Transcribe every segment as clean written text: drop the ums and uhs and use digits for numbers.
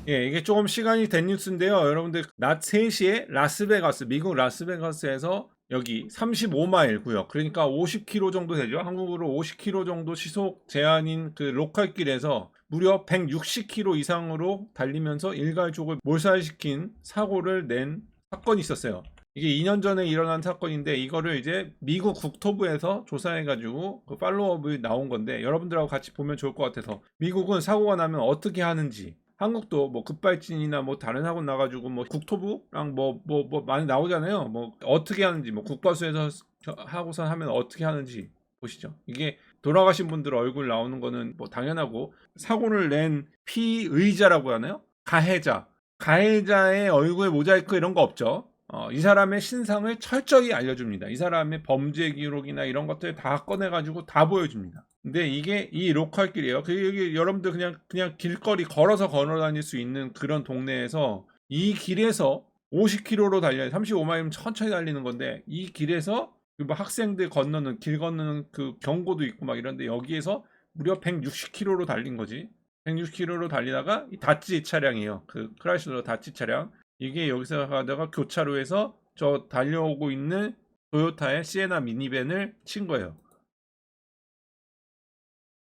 예, 이게 조금 시간이 된 뉴스인데요. 여러분들 낮 3시에 라스베가스, 미국 라스베가스에서 여기 35마일 구역, 그러니까 50km 정도 되죠. 한국으로 50km 정도 시속 제한인 그 로컬길에서 무려 160km 이상으로 달리면서 일가족을 몰살시킨 사고를 낸 사건이 있었어요. 이게 2년 전에 일어난 사건인데 이거를 이제 미국 국토부에서 조사해가지고 그 팔로업이 나온 건데 여러분들하고 같이 보면 좋을 것 같아서, 미국은 사고가 나면 어떻게 하는지, 한국도 뭐 급발진이나 뭐 다른 사고 나가지고 뭐 국토부랑 뭐 많이 나오잖아요. 뭐 어떻게 하는지, 뭐 국과수에서 하고선 하면 어떻게 하는지 보시죠. 이게 돌아가신 분들 얼굴 나오는 거는 뭐 당연하고, 사고를 낸 피의자라고 하나요? 가해자의 얼굴 모자이크 이런 거 없죠. 이 사람의 신상을 철저히 알려줍니다. 이 사람의 범죄 기록이나 이런 것들 다 꺼내가지고 다 보여줍니다. 근데 이게 이 로컬길이에요. 여기 여러분들 그냥 길거리 걸어서 걸어 다닐 수 있는 그런 동네에서 이 길에서 50km로 달려요. 35마일이면 천천히 달리는 건데 이 길에서 뭐 학생들 건너는 길 건너는 그 경고도 있고 막 이런데 여기에서 무려 160km로 달린 거지. 160km로 달리다가 이 다찌 차량이에요. 그 크라이슬러 다찌 차량. 이게 여기서 가다가 교차로에서 저 달려오고 있는 토요타의 시에나 미니밴을 친 거예요.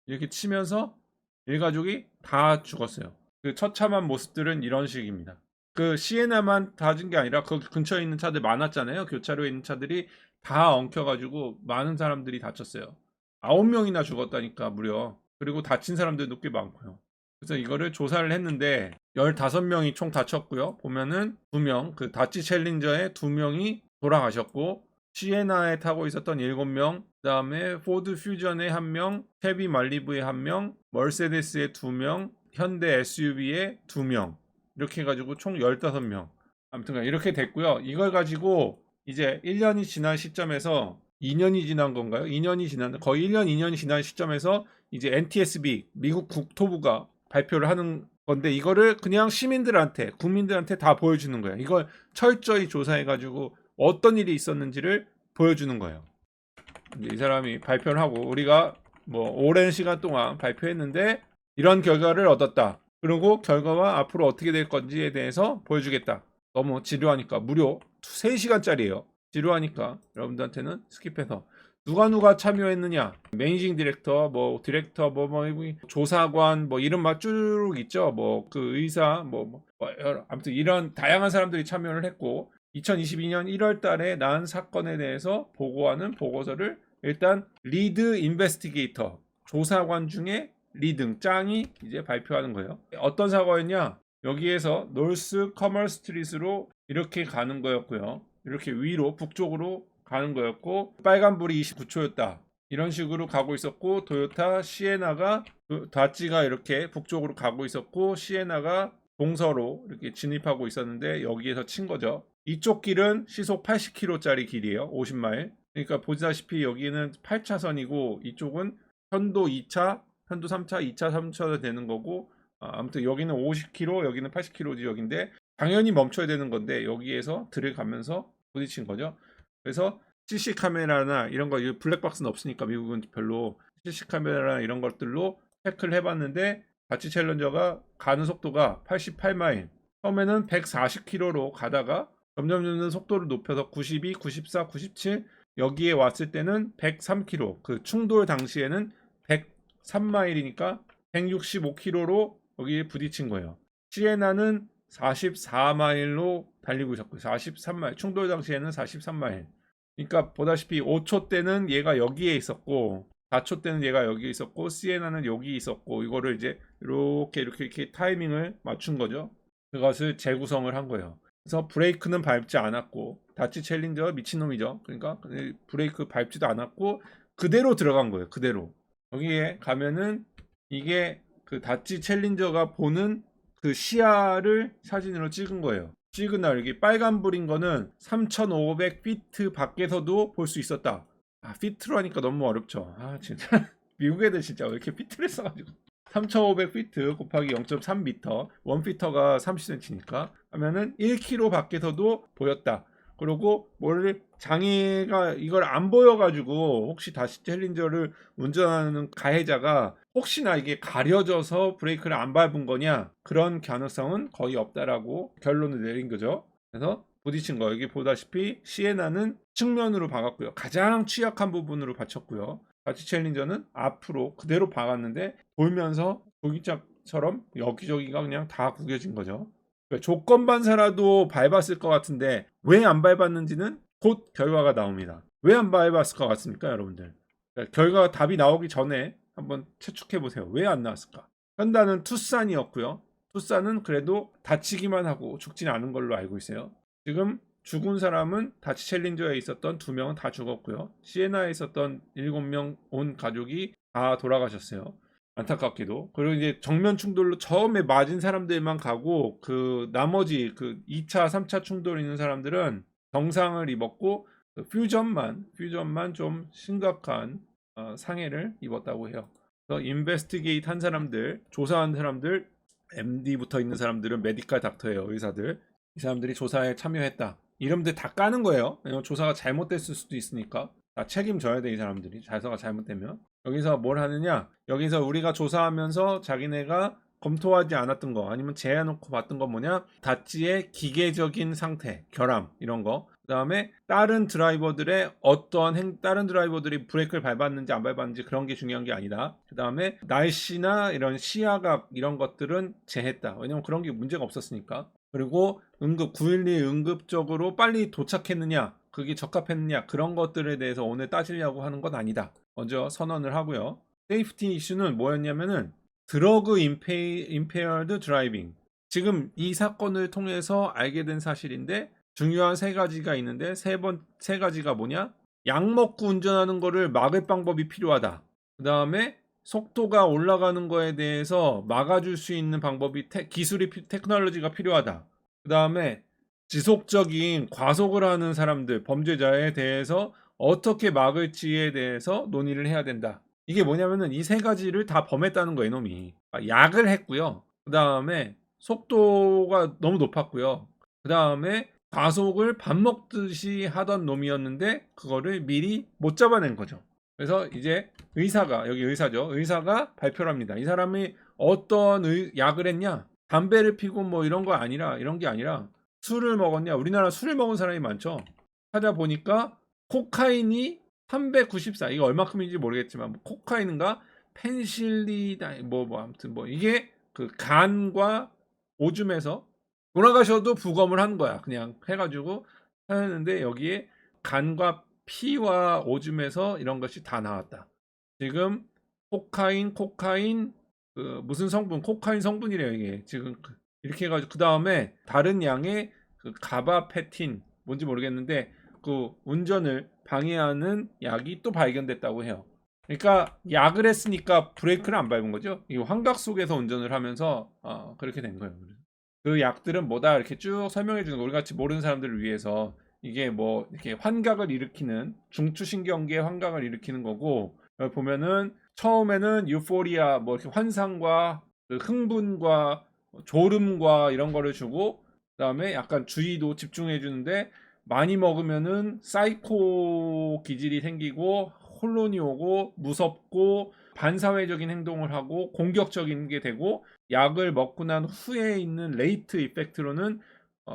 이렇게 치면서 일가족이 다 죽었어요. 그 처참한 모습들은 이런 식입니다. 그 시에나만 다진 게 아니라 그 근처에 있는 차들 많았잖아요. 교차로에 있는 차들이 다 엉켜가지고 많은 사람들이 다쳤어요. 9명이나 죽었다니까 무려. 그리고 다친 사람들도 꽤 많고요. 그래서 이거를 조사를 했는데 15명이 총 다쳤고요. 보면은 2명, 그 다치 챌린저의 2명이 돌아가셨고, 시에나에 타고 있었던 7명, 그다음에 포드 퓨전에 1명, 헤비 말리부에 1명, 머세데스에 2명, 현대 SUV에 2명, 이렇게 해가지고 총 15명. 아무튼 이렇게 됐고요. 이걸 가지고 이제 1년이 지난 시점에서, 2년이 지난 건가요? 2년이 지난, 거의 1년, 2년이 지난 시점에서 이제 NTSB, 미국 국토부가 발표를 하는 건데, 이거를 그냥 시민들한테, 국민들한테 다 보여주는 거예요. 이걸 철저히 조사해가지고 어떤 일이 있었는지를 보여주는 거예요. 이제 이 사람이 발표를 하고, 우리가 뭐 오랜 시간 동안 발표했는데 이런 결과를 얻었다. 그리고 결과와 앞으로 어떻게 될 건지에 대해서 보여주겠다. 너무 지루하니까 무료 3시간짜리예요. 지루하니까 여러분들한테는 스킵해서, 누가 참여했느냐, 매니징 디렉터, 뭐 디렉터, 뭐 조사관, 뭐 이름 막 쭉 있죠. 뭐 그 의사, 아무튼 이런 다양한 사람들이 참여를 했고, 2022년 1월 달에 난 사건에 대해서 보고하는 보고서를 일단 리드 인베스티게이터, 조사관 중에 리등 짱이 이제 발표하는 거예요. 어떤 사고였냐? 여기에서 노스 커머 스트리트로 이렇게 가는 거였고요. 이렇게 위로 북쪽으로 가는 거였고, 빨간불이 29초였다. 이런 식으로 가고 있었고, 토요타 시에나가, 다찌가 이렇게 북쪽으로 가고 있었고, 시에나가 동서로 이렇게 진입하고 있었는데 여기에서 친 거죠. 이쪽 길은 시속 80km짜리 길이에요. 50마일. 그러니까 보시다시피 여기는 8차선이고 이쪽은 편도 2차, 편도 3차, 2차, 3차가 되는 거고, 아무튼 여기는 50km, 여기는 80km 지역인데 당연히 멈춰야 되는 건데 여기에서 들어가면서 부딪힌 거죠. 그래서 CC 카메라나 이런 거, 블랙박스는 없으니까 미국은 별로, CC 카메라나 이런 것들로 체크를 해봤는데 바치 챌린저가 가는 속도가 88마일, 처음에는 140km로 가다가 점점 속도를 높여서 92, 94, 97, 여기에 왔을 때는 103km, 그 충돌 당시에는 103마일이니까 165km로 여기에 부딪힌 거예요. 시에나는 44마일로 달리고 있었고요. 43마일, 충돌 당시에는 43마일. 그러니까 보다시피 5초 때는 얘가 여기에 있었고 4초 때는 얘가 여기 있었고 시에나는 여기 있었고, 이거를 이제 이렇게 타이밍을 맞춘 거죠. 그것을 재구성을 한 거예요. 그래서 브레이크는 밟지 않았고, 다치 챌린저가 미친놈이죠. 그러니까 브레이크 밟지도 않았고 그대로 들어간 거예요. 그대로. 여기에 가면은 이게 그 다치 챌린저가 보는 그 시야를 사진으로 찍은 거예요. 시그널, 여기 빨간불인 거는 3,500피트 밖에서도 볼 수 있었다. 피트로 하니까 너무 어렵죠. 진짜 미국 애들 진짜 왜 이렇게 피트를 써가지고. 3,500피트 곱하기 0.3m, 1피터가 30cm니까 하면은 1km 밖에서도 보였다. 그리고 뭘 장애가 이걸 안 보여가지고 혹시 다시 챌린저를 운전하는 가해자가 혹시나 이게 가려져서 브레이크를 안 밟은 거냐 그런 가능성은 거의 없다라고 결론을 내린 거죠. 그래서 부딪힌 거 여기 보다시피 시에나는 측면으로 박았고요. 가장 취약한 부분으로 받쳤고요. 다시 챌린저는 앞으로 그대로 박았는데 돌면서 조기짝처럼 여기저기가 그냥 다 구겨진 거죠. 조건 반사라도 밟았을 것 같은데 왜 안 밟았는지는 곧 결과가 나옵니다. 왜 안 밟았을 것 같습니까, 여러분들? 결과 답이 나오기 전에 한번 추측해 보세요. 왜 안 나왔을까? 현다는 투싼이었고요. 투싼은 그래도 다치기만 하고 죽진 않은 걸로 알고 있어요. 지금 죽은 사람은 다치 챌린저에 있었던 2명은 다 죽었고요. 시에나에 있었던 7명 온 가족이 다 돌아가셨어요. 안타깝게도. 그리고 이제 정면 충돌로 처음에 맞은 사람들만 가고 그 나머지 그 2차, 3차 충돌 있는 사람들은 정상을 입었고 그 퓨전만 좀 심각한 상해를 입었다고 해요. 그래서 인베스티게이트 한 사람들, 조사한 사람들, MD부터 있는 사람들은 메디컬 닥터예요, 의사들. 이 사람들이 조사에 참여했다. 이름들 다 까는 거예요. 왜냐면 조사가 잘못됐을 수도 있으니까 다 책임져야 돼, 이 사람들이. 조사가 잘못되면. 여기서 뭘 하느냐? 여기서 우리가 조사하면서 자기네가 검토하지 않았던 거 아니면 제해놓고 봤던 건 뭐냐? 다치의 기계적인 상태, 결함 이런 거. 그다음에 다른 드라이버들의 다른 드라이버들이 브레이크를 밟았는지 안 밟았는지 그런 게 중요한 게 아니다. 그다음에 날씨나 이런 시야각 이런 것들은 제했다. 왜냐면 그런 게 문제가 없었으니까. 그리고 911 응급적으로 빨리 도착했느냐, 그게 적합했느냐 그런 것들에 대해서 오늘 따지려고 하는 건 아니다. 먼저 선언을 하고요. 세이프티 이슈는 뭐였냐면은 드러그 임페어드 드라이빙. 지금 이 사건을 통해서 알게 된 사실인데 중요한 3가지가 있는데 세 가지가 뭐냐? 약 먹고 운전하는 거를 막을 방법이 필요하다. 그 다음에 속도가 올라가는 거에 대해서 막아줄 수 있는 방법이 테크놀로지가 필요하다. 그 다음에 지속적인 과속을 하는 사람들, 범죄자에 대해서 어떻게 막을지에 대해서 논의를 해야 된다. 이게 뭐냐면은 이 3가지를 다 범했다는 거예요, 이놈이. 약을 했고요. 그 다음에 속도가 너무 높았고요. 그 다음에 과속을 밥 먹듯이 하던 놈이었는데 그거를 미리 못 잡아낸 거죠. 그래서 이제 여기 의사죠. 의사가 발표를 합니다. 이 사람이 어떤 약을 했냐? 담배를 피고 뭐 이런 게 아니라 술을 먹었냐? 우리나라 술을 먹은 사람이 많죠. 찾아보니까 코카인이 394. 이거 얼마큼인지 모르겠지만 코카인인가 아무튼 이게 그 간과 오줌에서 돌아가셔도 부검을 한 거야. 그냥 해가지고 하는데 여기에 간과 피와 오줌에서 이런 것이 다 나왔다. 지금 코카인 그 무슨 성분 코카인 성분이래요 이게 지금 이렇게 해가지고 그 다음에 다른 양의 그 가바페틴 뭔지 모르겠는데 그 운전을 방해하는 약이 또 발견됐다고 해요. 그러니까 약을 했으니까 브레이크를 안 밟은 거죠. 이 환각 속에서 운전을 하면서 그렇게 된 거예요. 그 약들은 뭐다 이렇게 쭉 설명해 주는 거 우리 같이 모르는 사람들을 위해서 이게 뭐 이렇게 환각을 일으키는 중추신경계 환각을 일으키는 거고 보면은 처음에는 유포리아 뭐 이렇게 환상과 그 흥분과 졸음과 이런 거를 주고 그다음에 약간 주의도 집중해 주는데 많이 먹으면은 사이코 기질이 생기고 혼론이 오고 무섭고 반사회적인 행동을 하고 공격적인 게 되고 약을 먹고 난 후에 있는 레이트 이펙트로는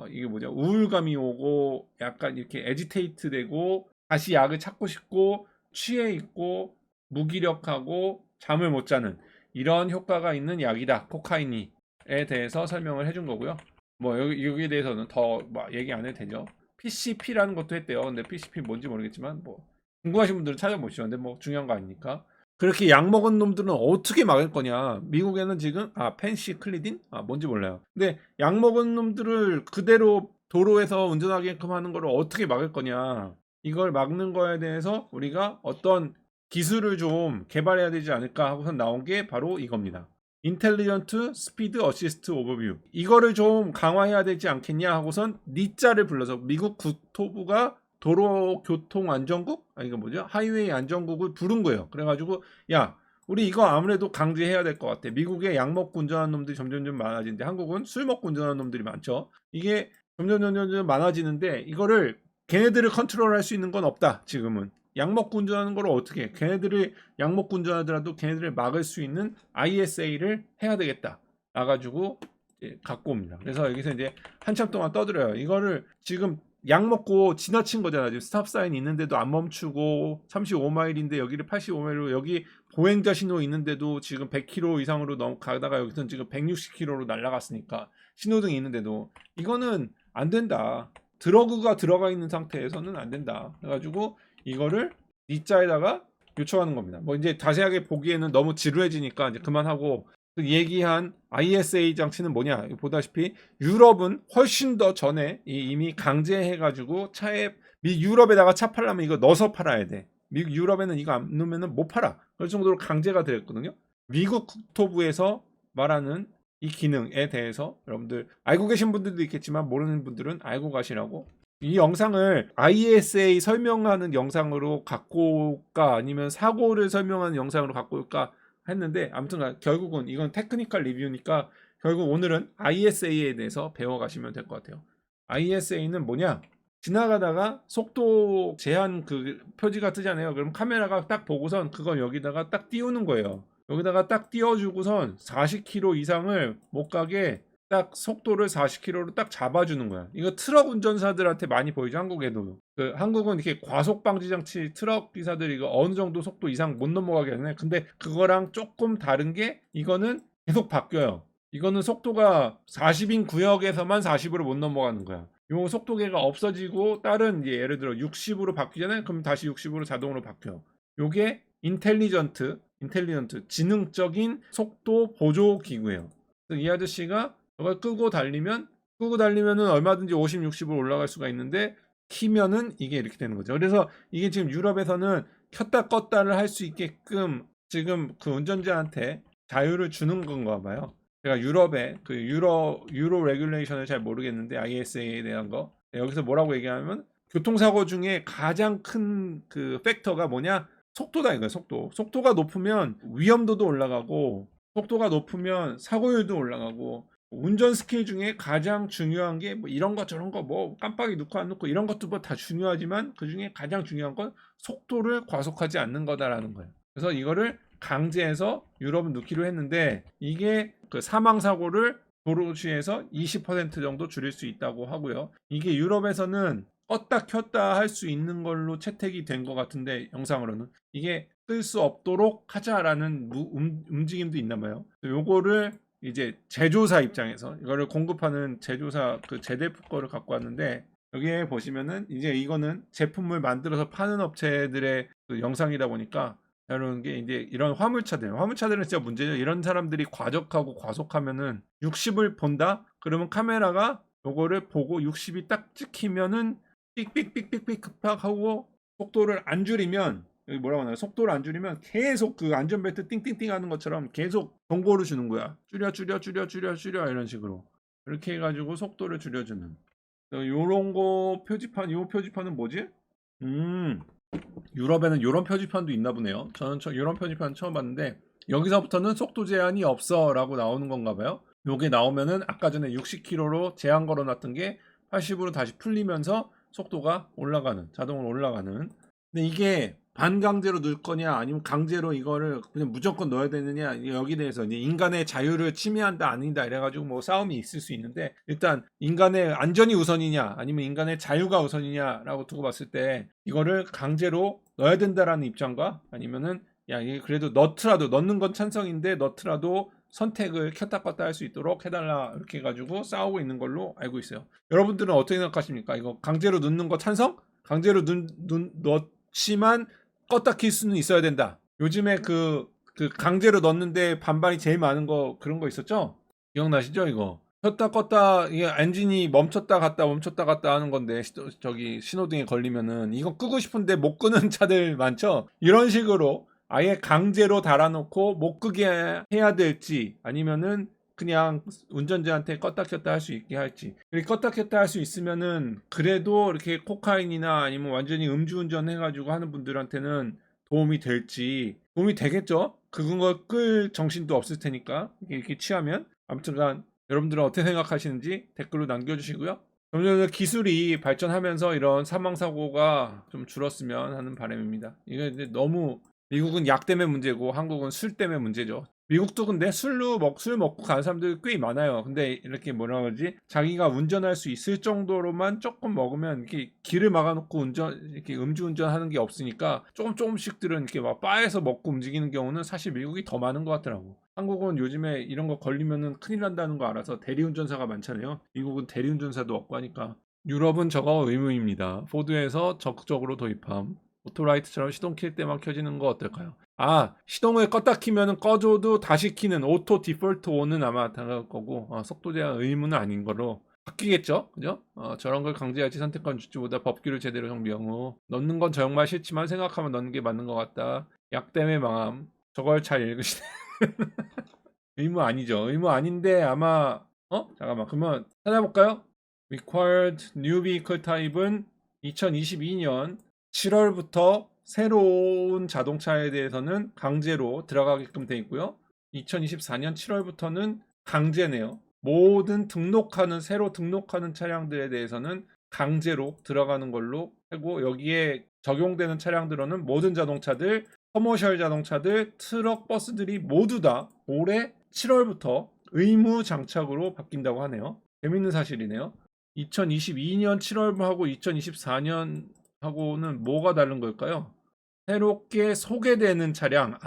이게 뭐죠? 우울감이 오고 약간 이렇게 에지테이트 되고 다시 약을 찾고 싶고 취해 있고 무기력하고 잠을 못 자는 이런 효과가 있는 약이다. 코카인이에 대해서 설명을 해준 거고요. 뭐 여기에 대해서는 더 얘기 안 해도 되죠. PCP라는 것도 했대요. 근데 PCP 뭔지 모르겠지만 뭐 궁금하신 분들은 찾아보시죠. 근데 뭐 중요한 거 아니니까. 그렇게 약 먹은 놈들은 어떻게 막을 거냐? 미국에는 지금 펜시클리딘? 뭔지 몰라요. 근데 약 먹은 놈들을 그대로 도로에서 운전하게끔 하는 거를 어떻게 막을 거냐? 이걸 막는 거에 대해서 우리가 어떤 기술을 좀 개발해야 되지 않을까 하고서 나온 게 바로 이겁니다. 인텔리전트 스피드 어시스트 오버뷰. 이거를 좀 강화해야 되지 않겠냐 하고선 니자를 불러서 미국 국토부가 도로교통안전국? 이거 뭐죠? 하이웨이 안전국을 부른 거예요. 그래가지고 야 우리 이거 아무래도 강제해야 될 것 같아. 미국에 약 먹고 운전하는 놈들이 점점 많아지는데 한국은 술 먹고 운전하는 놈들이 많죠. 이게 점점 많아지는데 이거를 걔네들을 컨트롤할 수 있는 건 없다. 지금은 약 먹고 운전하는 걸 어떻게 해? 걔네들이 약 먹고 운전하더라도 걔네들을 막을 수 있는 ISA를 해야 되겠다. 나가지고 갖고 옵니다. 그래서 여기서 이제 한참 동안 떠들어요. 이거를 지금 약 먹고 지나친 거잖아. 지금 스탑 사인 있는데도 안 멈추고 35마일인데 여기를 85마일로 여기 보행자 신호 있는데도 지금 100km 이상으로 가다가 여기서는 지금 160km로 날아갔으니까 신호등이 있는데도 이거는 안 된다. 드러그가 들어가 있는 상태에서는 안 된다. 그래가지고 이거를 니자에다가 요청하는 겁니다. 뭐 이제 자세하게 보기에는 너무 지루해지니까 이제 그만하고 그 얘기한 ISA 장치는 뭐냐? 보다시피 유럽은 훨씬 더 전에 이미 강제해가지고 차에 유럽에다가 차 팔려면 이거 넣어서 팔아야 돼. 미국 유럽에는 이거 안 넣으면 못 팔아. 그럴 정도로 강제가 되었거든요. 미국 국토부에서 말하는 이 기능에 대해서 여러분들 알고 계신 분들도 있겠지만 모르는 분들은 알고 가시라고. 이 영상을 ISA 설명하는 영상으로 갖고 올까 아니면 사고를 설명하는 영상으로 갖고 올까 했는데 아무튼 결국은 이건 테크니컬 리뷰니까 결국 오늘은 ISA에 대해서 배워가시면 될 것 같아요. ISA는 뭐냐? 지나가다가 속도 제한 그 표지가 뜨잖아요. 그럼 카메라가 딱 보고선 그걸 여기다가 딱 띄우는 거예요. 여기다가 딱 띄워주고선 40km 이상을 못 가게 딱 속도를 40km로 딱 잡아주는 거야. 이거 트럭 운전사들한테 많이 보이죠, 한국에도. 한국은 이렇게 과속 방지 장치 트럭 기사들이 이거 어느 정도 속도 이상 못 넘어가게 하네. 근데 그거랑 조금 다른 게 이거는 계속 바뀌어요. 이거는 속도가 40인 구역에서만 40으로 못 넘어가는 거야. 요 속도계가 없어지고 다른 이제 예를 들어 60으로 바뀌잖아요. 그럼 다시 60으로 자동으로 바뀌어. 요게 인텔리전트 지능적인 속도 보조 기구예요. 이 아저씨가 이걸 끄고 달리면은 얼마든지 50, 60으로 올라갈 수가 있는데 키면은 이게 이렇게 되는 거죠. 그래서 이게 지금 유럽에서는 켰다 껐다를 할 수 있게끔 지금 그 운전자한테 자유를 주는 건가 봐요. 제가 유럽의 그 유로 레귤레이션을 잘 모르겠는데 ISA에 대한 거 여기서 뭐라고 얘기하면 교통사고 중에 가장 큰 그 팩터가 뭐냐? 속도다 이거야. 속도가 높으면 위험도도 올라가고 속도가 높으면 사고율도 올라가고 운전 스킬 중에 가장 중요한 게 뭐 이런 거 저런 거 뭐 깜빡이 넣고 안 넣고 이런 것도 뭐 다 중요하지만 그 중에 가장 중요한 건 속도를 과속하지 않는 거다라는 거예요. 그래서 이거를 강제해서 유럽은 넣기로 했는데 이게 그 사망 사고를 도로시에서 20% 정도 줄일 수 있다고 하고요. 이게 유럽에서는 껐다 켰다 할 수 있는 걸로 채택이 된 것 같은데 영상으로는 이게 끌 수 없도록 하자라는 움직임도 있나 봐요. 요거를 이제 제조사 입장에서 이거를 공급하는 제조사 그 제데프 거를 갖고 왔는데 여기에 보시면은 이제 이거는 제품을 만들어서 파는 업체들의 그 영상이다 보니까 이런 게 이제 이런 화물차들은 진짜 문제죠. 이런 사람들이 과적하고 과속하면은 60을 본다? 그러면 카메라가 요거를 보고 60이 딱 찍히면은 삑삑삑삑삑 급하고 속도를 안 줄이면 여기 뭐라고 하나요? 속도를 안 줄이면 계속 그 안전벨트 띵띵띵 하는 것처럼 계속 경고를 주는 거야. 줄여 이런 식으로. 이렇게 해가지고 속도를 줄여주는. 요런 거 표지판, 요 표지판은 뭐지? 유럽에는 요런 표지판도 있나 보네요. 저는 요런 표지판 처음 봤는데 여기서부터는 속도 제한이 없어 라고 나오는 건가 봐요. 요게 나오면은 아까 전에 60km로 제한 걸어놨던 게 80으로 다시 풀리면서 속도가 자동으로 올라가는. 근데 이게 반강제로 넣을 거냐 아니면 강제로 이거를 그냥 무조건 넣어야 되느냐 여기 대해서 이제 인간의 자유를 침해한다 아니다 이래가지고 뭐 싸움이 있을 수 있는데 일단 인간의 안전이 우선이냐 아니면 인간의 자유가 우선이냐라고 두고 봤을 때 이거를 강제로 넣어야 된다라는 입장과 아니면은 야 이게 그래도 넣는 건 찬성인데 넣더라도 선택을 켰다 껐다 할 수 있도록 해달라 이렇게 해가지고 싸우고 있는 걸로 알고 있어요. 여러분들은 어떻게 생각하십니까? 이거 강제로 넣는 거 찬성? 강제로 넣지만 껐다 킬 수는 있어야 된다. 요즘에 그 강제로 넣는데 반발이 제일 많은 거 그런 거 있었죠? 기억나시죠 이거? 켰다 껐다 이게 엔진이 멈췄다 갔다 하는 건데 저기 신호등에 걸리면은 이거 끄고 싶은데 못 끄는 차들 많죠? 이런 식으로 아예 강제로 달아놓고 못 끄게 해야 될지 아니면은 그냥 운전자한테 껐다 켰다 할 수 있게 할지. 이렇게 껐다 켰다 할 수 있으면은 그래도 이렇게 코카인이나 아니면 완전히 음주운전 해가지고 하는 분들한테는 도움이 되겠죠? 그거 끌 정신도 없을 테니까 이렇게 취하면 아무튼간 여러분들은 어떻게 생각하시는지 댓글로 남겨주시고요. 점점 기술이 발전하면서 이런 사망 사고가 좀 줄었으면 하는 바람입니다. 이게 이제 너무 미국은 약 때문에 문제고 한국은 술 때문에 문제죠. 미국도 근데 술 먹고 가는 사람들이 꽤 많아요. 근데 이렇게 뭐라 그러지? 자기가 운전할 수 있을 정도로만 조금 먹으면 이렇게 길을 막아놓고 이렇게 음주운전하는 게 없으니까 조금씩들은 이렇게 막 바에서 먹고 움직이는 경우는 사실 미국이 더 많은 것 같더라고. 한국은 요즘에 이런 거 걸리면은 큰일 난다는 거 알아서 대리운전사가 많잖아요. 미국은 대리운전사도 없고 하니까. 유럽은 저거 의무입니다. 포드에서 적극적으로 도입함. 오토라이트처럼 시동 킬 때만 켜지는 거 어떨까요? 아, 시동을 껐다 키면은 꺼줘도 다시 키는 오토 디폴트 온은 아마 당할 거고, 속도 제한 의무는 아닌 거로 바뀌겠죠? 그죠? 저런 걸 강제할지 선택권 주주보다 법규를 제대로 정비한 후 넣는 건 정말 싫지만 생각하면 넣는 게 맞는 것 같다. 약 때문에 망함. 저걸 잘 읽으시네. 의무 아니죠. 의무 아닌데 아마 잠깐만. 그러면 찾아볼까요? Required New Vehicle Type은 2022년 7월부터 새로운 자동차에 대해서는 강제로 들어가게끔 돼 있고요. 2024년 7월부터는 강제네요. 모든 새로 등록하는 차량들에 대해서는 강제로 들어가는 걸로 하고, 여기에 적용되는 차량들은 모든 자동차들, 커머셜 자동차들, 트럭, 버스들이 모두 다 올해 7월부터 의무 장착으로 바뀐다고 하네요. 재밌는 사실이네요. 2022년 7월하고 2024년하고는 뭐가 다른 걸까요? 새롭게 소개되는 차량,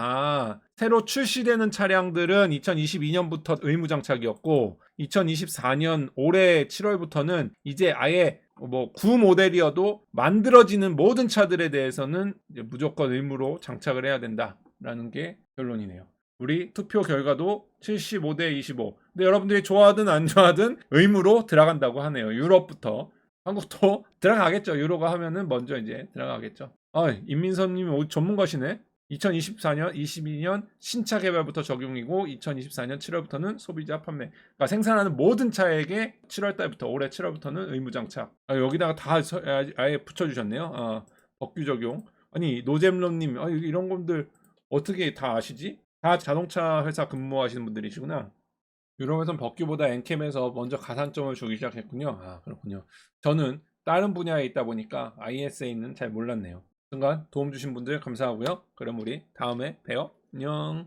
새로 출시되는 차량들은 2022년부터 의무 장착이었고, 2024년 올해 7월부터는 이제 아예 뭐 구 모델이어도 만들어지는 모든 차들에 대해서는 무조건 의무로 장착을 해야 된다라는 게 결론이네요. 우리 투표 결과도 75대 25. 근데 여러분들이 좋아하든 안 좋아하든 의무로 들어간다고 하네요. 유럽부터. 한국도 들어가겠죠. 유로가 하면은 먼저 이제 들어가겠죠. 임민선님 전문가시네. 2024년, 22년 신차 개발부터 적용이고 2024년 7월부터는 소비자 판매. 그러니까 생산하는 모든 차에게 7월 달부터 올해 7월부터는 의무 장착. 여기다가 다 아예 붙여주셨네요. 법규 적용. 아니 노잼런님, 이런 분들 어떻게 다 아시지? 다 자동차 회사 근무하시는 분들이시구나. 유럽에선 법규보다 엔캠에서 먼저 가산점을 주기 시작했군요. 그렇군요. 저는 다른 분야에 있다 보니까 ISA는 잘 몰랐네요. 순간 도움 주신 분들 감사하고요. 그럼 우리 다음에 봬요. 안녕.